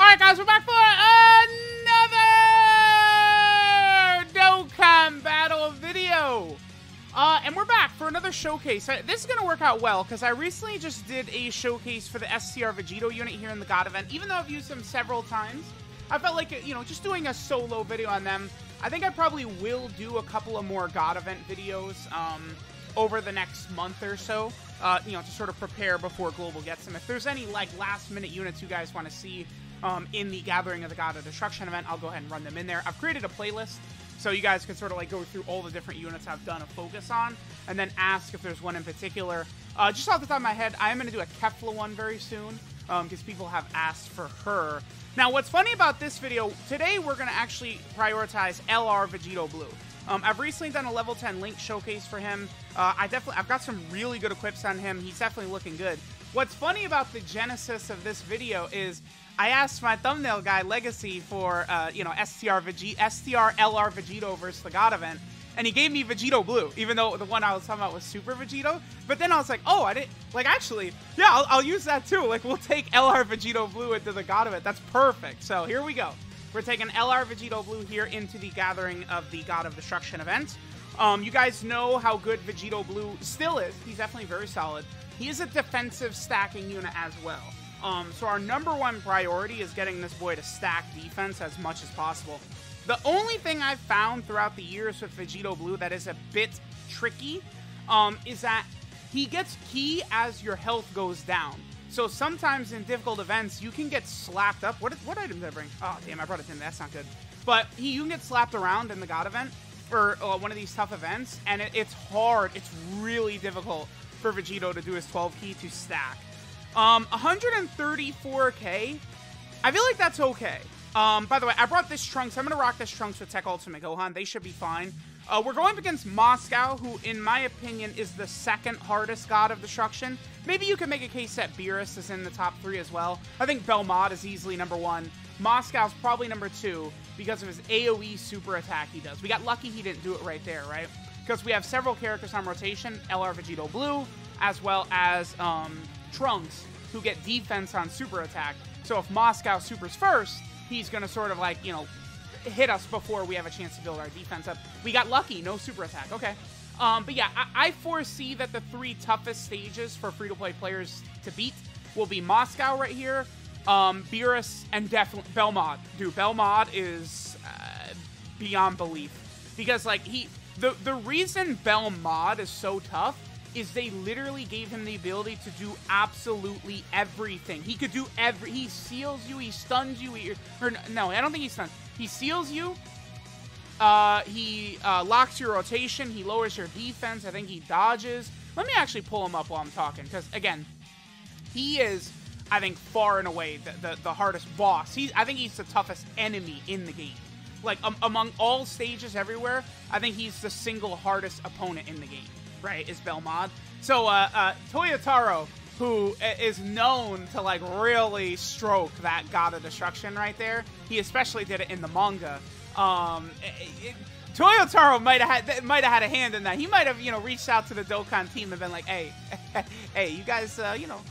Alright guys, we're back for another Dokkan battle video. And we're back for another showcase. This is going to work out well, because I recently just did a showcase for the STR Vegito unit here in the God event. Even though I've used them several times, I felt like, you know, just doing a solo video on them. I think I probably will do a couple of more God event videos over the next month or so, you know, to sort of prepare before Global gets them. If there's any, like, last-minute units you guys want to see in the Gathering of the God of Destruction event, I'll go ahead and run them in there. I've created a playlist, so you guys can sort of, like, go through all the different units I've done a focus on, and then ask if there's one in particular. Just off the top of my head, I am going to do a Kefla one very soon, because people have asked for her. Now, what's funny about this video, today we're going to actually prioritize LR Vegito Blue. I've recently done a level 10 Link showcase for him. I've got some really good equips on him. He's definitely looking good. What's funny about the genesis of this video is I asked my thumbnail guy, Legacy, for, you know, STR LR Vegito versus the God event, and he gave me Vegito Blue, even though the one I was talking about was Super Vegito. But then I was like, oh, I didn't, like, actually, yeah, I'll use that too. Like, we'll take LR Vegito Blue into the God event. That's perfect. So here we go. We're taking LR Vegito Blue here into the Gathering of the God of Destruction event. You guys know how good Vegito Blue still is. He's definitely very solid. He is a defensive stacking unit as well. So our #1 priority is getting this boy to stack defense as much as possible. The only thing I've found throughout the years with Vegito Blue that is a bit tricky is that he gets key as your health goes down. So sometimes in difficult events, you can get slapped up. What item did I bring? Oh, damn, I brought it in. That's not good. But you can get slapped around in the God event, or one of these tough events, and it's hard. It's really difficult for Vegito to do his 12 key to stack. 134k, I feel like that's okay. By the way, I brought this Trunks. I'm going to rock this Trunks with Tech Ultimate Gohan. They should be fine. We're going up against Moscow, who, in my opinion, is the second hardest God of Destruction. Maybe you could make a case that Beerus is in the top 3 as well. I think Belmod is easily #1. Moscow's probably #2 because of his AoE super attack he does. We got lucky he didn't do it right there, right? Because we have several characters on rotation, LR Vegito Blue, as well as Trunks, who get defense on super attack. So if Moscow supers first, he's going to sort of, like, you know, hit us before we have a chance to build our defense up. We got lucky, no super attack. Okay. But yeah, I foresee that the 3 toughest stages for free-to-play players to beat will be Moscow right here, Beerus, and definitely Belmod. Dude, Belmod is beyond belief. Because, like, the reason Belmod is so tough is they literally gave him the ability to do absolutely everything. He could do he seals you, he stuns you, no, I don't think he stuns. He seals you, he locks your rotation, he lowers your defense, I think he dodges. Let me actually pull him up while I'm talking, because, again, he is, I think, far and away the hardest boss. I think he's the toughest enemy in the game. Like, among all stages everywhere, I think he's the single hardest opponent in the game, right, is Belmod. So, Toyotaro, who is known to, like, really stroke that God of Destruction right there. He especially did it in the manga. Toyotaro might have had a hand in that. He might have, you know, reached out to the Dokkan team and been like, hey, hey, you guys, you know,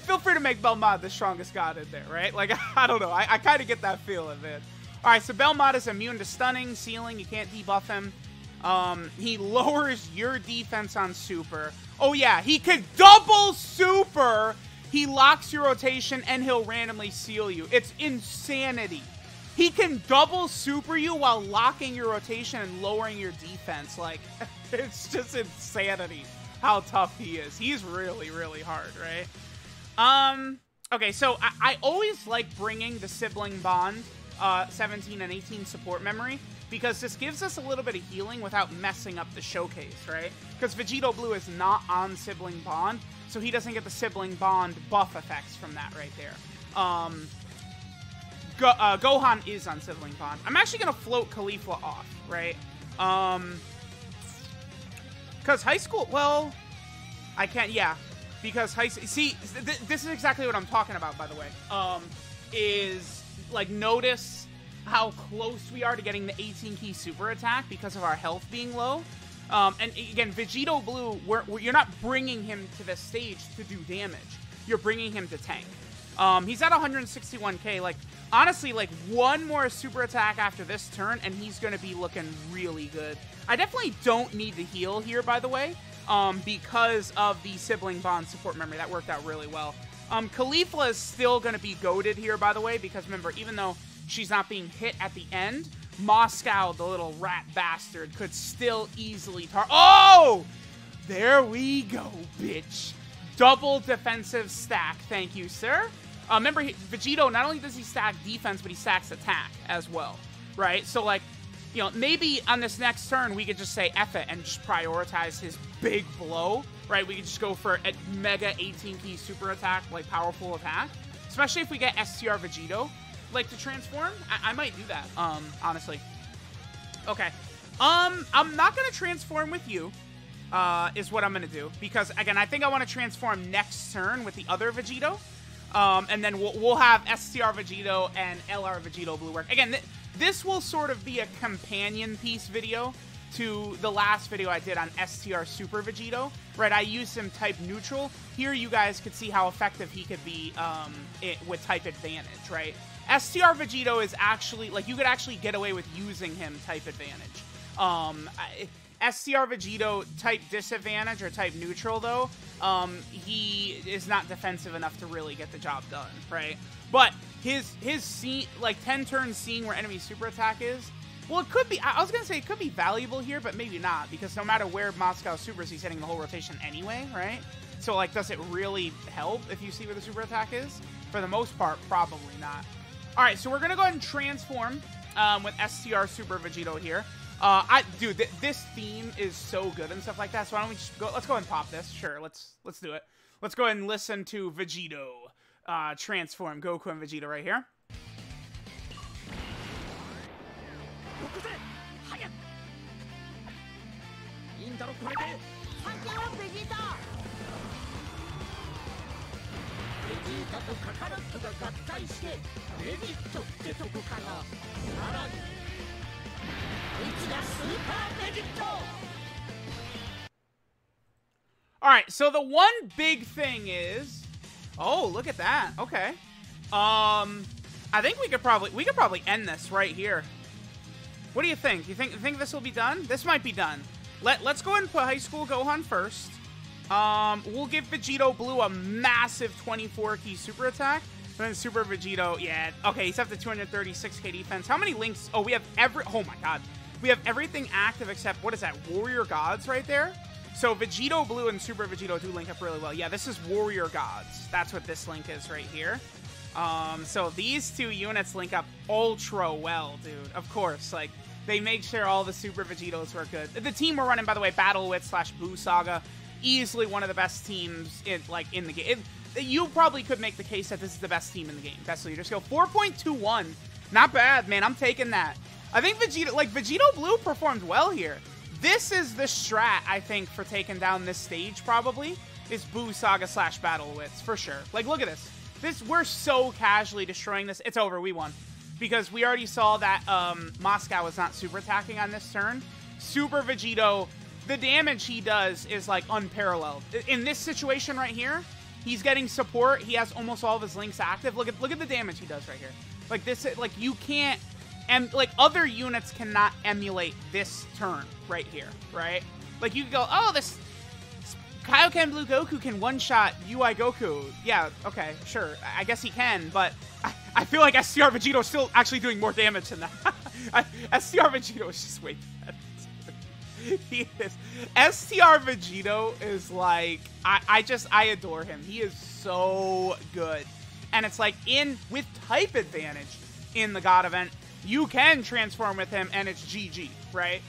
feel free to make Belmod the strongest God in there, right? Like, I don't know. I kind of get that feeling, man. All right, so Belmod is immune to stunning, sealing. You can't debuff him. He lowers your defense on super. Oh, yeah, he can double super. He locks your rotation, and he'll randomly seal you. It's insanity. He can double super you while locking your rotation and lowering your defense. Like, it's just insanity how tough he is. He's really, really hard, right? Okay, so I always like bringing the sibling bond, 17 and 18 support memory, because this gives us a little bit of healing without messing up the showcase, right? Because Vegito Blue is not on Sibling Bond, so he doesn't get the Sibling Bond buff effects from that right there. Gohan is on Sibling Bond. I'm actually going to float Caulifla off, right? Because high school, well, I can't, yeah. Because high school, see, this is exactly what I'm talking about, by the way. Is, like, notice how close we are to getting the 18 key super attack because of our health being low. And again, Vegito Blue, you're not bringing him to the stage to do damage. You're bringing him to tank. He's at 161k. Like, honestly, like, one more super attack after this turn, and he's going to be looking really good. I definitely don't need to heal here, by the way, because of the sibling bond support memory. That worked out really well. Khalifa is still going to be goated here, by the way, because remember, even though she's not being hit at the end, Moscow, the little rat bastard, could still easily Oh! There we go, bitch. Double defensive stack. Thank you, sir. Remember, Vegito, not only does he stack defense, but he stacks attack as well, right? So, like, you know, maybe on this next turn, we could just say F it and just prioritize his big blow, right? We could just go for a mega 18-key super attack, like, powerful attack. Especially if we get STR Vegito, like, to transform. I might do that, honestly. Okay. I'm not going to transform with you, is what I'm going to do. Because, again, I think I want to transform next turn with the other Vegito. And then we'll have STR Vegito and LR Vegito Blue work. Again, this will sort of be a companion piece video to the last video I did on STR Super Vegito, right? I used him type neutral. Here you guys could see how effective he could be with type advantage, right? STR Vegito is actually, like, you could actually get away with using him type advantage. STR Vegito type disadvantage or type neutral, though, he is not defensive enough to really get the job done, right? But his scene, like 10 turns seeing where enemy super attack is, well, it could be, I was going to say it could be valuable here, but maybe not, because no matter where Moscow supers, he's hitting the whole rotation anyway, right? So, like, does it really help if you see where the super attack is? For the most part, probably not. All right, so we're going to go ahead and transform with STR Super Vegito here. Dude, this theme is so good and stuff like that. So why don't we just go? Let's go ahead and pop this. Sure, let's do it. Let's go ahead and listen to Vegito transform Goku and Vegeta right here. Alright, so the one big thing is... Oh, look at that. Okay. I think we could probably end this right here. What do you think? You think this will be done? This might be done. Let's go ahead and put High School Gohan first. We'll give Vegito Blue a massive 24-key super attack. Then Super Vegito, yeah. Okay, he's up to 236k defense. How many links? Oh, we have oh my god. We have everything active except, what is that? Warrior Gods right there? So Vegito Blue and Super Vegito do link up really well. Yeah, this is Warrior Gods. That's what this link is right here. So these two units link up ultra well, dude. Of course, like, they make sure all the Super Vegitos work good. The team we're running, by the way, Battle Wit / Boo Saga, easily one of the best teams in the game. You probably could make the case that this is the best team in the game. Best leader skill, 4.21. Not bad, man. I'm taking that. I think Vegito Blue performed well here. This is the strat, I think, for taking down this stage, probably, is Boo Saga / Battle Wits, for sure. Like, look at this. We're so casually destroying this. It's over. We won. Because we already saw that Moscow was not super attacking on this turn. Super Vegito, the damage he does is, like, unparalleled. In this situation right here, he's getting support. He has almost all of his links active. Look at the damage he does right here. Like, this, like, you can't... And, like, other units cannot emulate this turn right here, right? Like, you could go, oh, this Kaioken Blue Goku can one-shot UI Goku. Yeah, okay, sure. I guess he can, but I feel like STR Vegito is still actually doing more damage than that. STR Vegito is just way better. He is. STR Vegito is, like, I adore him. He is so good. And it's, like, with type advantage in the God event, you can transform with him, and it's GG, right?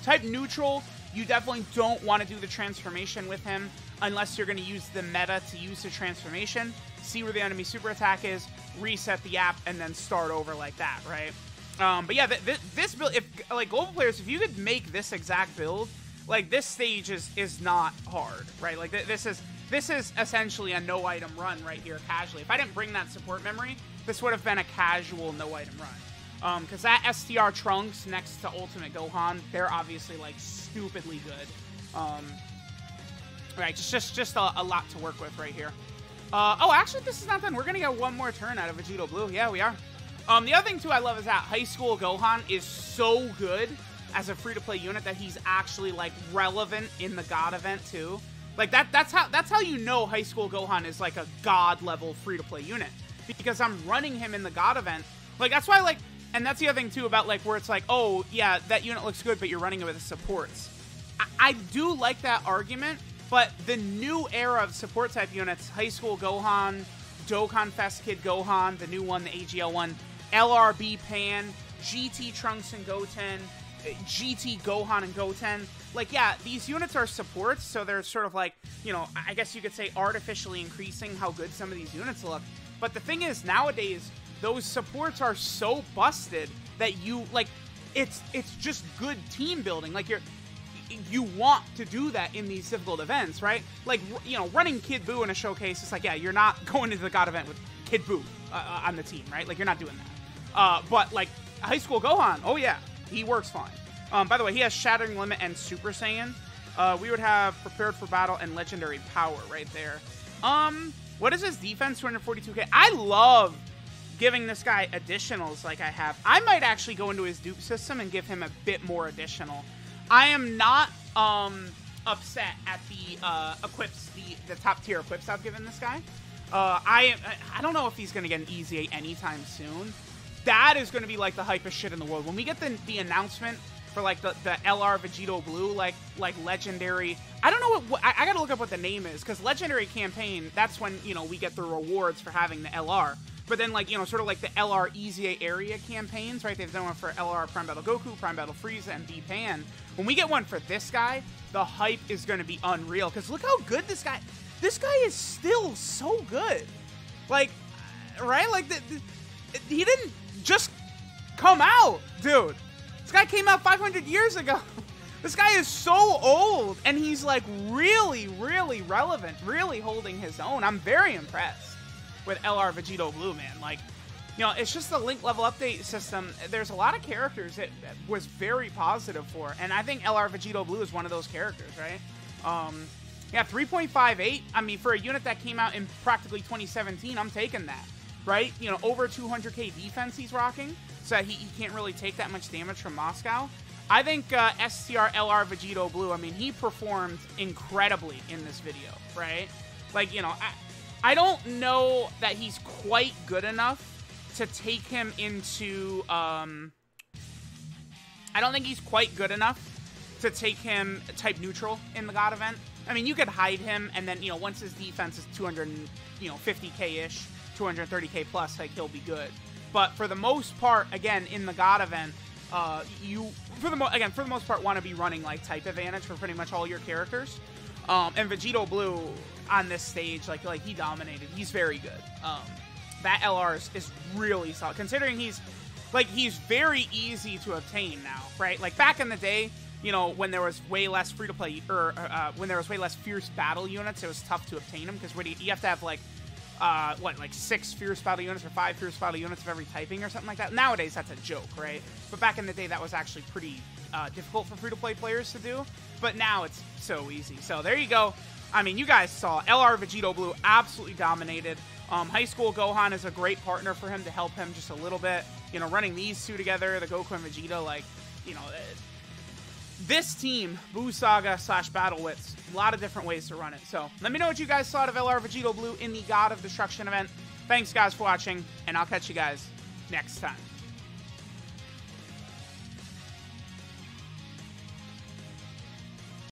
Type neutral, you definitely don't want to do the transformation with him unless you're going to use the meta to use the transformation, see where the enemy super attack is, reset the app, and then start over like that, right? But yeah, this build, if, like, global players, if you could make this exact build, like, this stage is not hard, right? Like, this is essentially a no-item run right here, casually. If I didn't bring that support memory, this would have been a casual no-item run. Because that STR Trunks next to Ultimate Gohan, they're obviously, like, stupidly good. Right, just a lot to work with right here. Oh, actually, this is not done. We're gonna get one more turn out of Vegito Blue. Yeah, we are. The other thing, too, I love is that High School Gohan is so good as a free-to-play unit that he's actually, like, relevant in the God event, too. Like, that's how you know High School Gohan is, like, a God-level free-to-play unit. Because I'm running him in the God event. Like, that's why, like, and that's the other thing, too, about, like, where it's like, oh, yeah, that unit looks good, but you're running it with the supports. I do like that argument, but the new era of support-type units, High School Gohan, Dokkan Fest Kid Gohan, the new one, the AGL one, LRB Pan, GT Trunks and Goten, GT Gohan and Goten. Like, yeah, these units are supports, so they're sort of like, you know, I guess you could say artificially increasing how good some of these units look. But the thing is, nowadays, those supports are so busted that you, like, it's just good team building. Like, you want to do that in these difficult events, right? Like, you know, running Kid Buu in a showcase, it's like, yeah, you're not going into the God event with Kid Buu on the team, right? Like, you're not doing that. But, like, High School Gohan, oh, yeah, he works fine. By the way, he has Shattering Limit and Super Saiyan. We would have Prepared for Battle and Legendary Power right there. What is his defense? 242k. I love giving this guy additionals like I have. I might actually go into his dupe system and give him a bit more additional. I am not upset at the equips, the top tier equips I've given this guy. I don't know if he's going to get an Easy 8 anytime soon. That is going to be like the hypest shit in the world. When we get the announcement for like the LR Vegito Blue, like legendary, I don't know what I got to look up what the name is, because legendary campaign, that's when, you know, we get the rewards for having the LR. But then, like, you know, sort of like the LR Easy area campaigns, right? They've done one for LR Prime Battle Goku, Prime Battle Frieza, and D-Pan. When we get one for this guy, the hype is going to be unreal. Because look how good this guy is still so good. Like, right? Like, he didn't just come out, dude. This guy came out 500 years ago. This guy is so old, and he's, like, really, really relevant, really holding his own. I'm very impressed with LR Vegito Blue, man. Like, you know, it's just the link level update system. There's a lot of characters that was very positive for, and I think LR Vegito Blue is one of those characters, right? Yeah, 3.58. I mean, for a unit that came out in practically 2017, I'm taking that, right? You know, over 200k defense he's rocking, so that he can't really take that much damage from Moscow. I think STR LR Vegito Blue, I mean, he performed incredibly in this video, right? Like, you know, I don't know that he's quite good enough to take him into, I don't think he's quite good enough to take him type neutral in the God event. I mean, you could hide him, and then, you know, once his defense is 250k-ish, 230k plus, like, he'll be good. But for the most part, again, in the God event, you, for the most part, want to be running, like, type advantage for pretty much all your characters. And Vegito Blue on this stage, like he dominated. He's very good. That LR is really solid, considering he's very easy to obtain now, right? Like, back in the day, you know, when there was way less free-to-play, or when there was way less fierce battle units, it was tough to obtain them, because you have to have, like, like 6 fierce battle units or 5 fierce battle units of every typing or something like that. Nowadays, that's a joke, right? But back in the day, that was actually pretty difficult for free-to-play players to do. But now it's so easy. So there you go. I mean, you guys saw LR Vegito Blue absolutely dominated. High School Gohan is a great partner for him to help him just a little bit. You know, running these two together, the Goku and Vegeta, like, you know, this team, Buu Saga / Battle Wits, a lot of different ways to run it. So let me know what you guys thought of LR Vegito Blue in the God of Destruction event. Thanks, guys, for watching, and I'll catch you guys next time.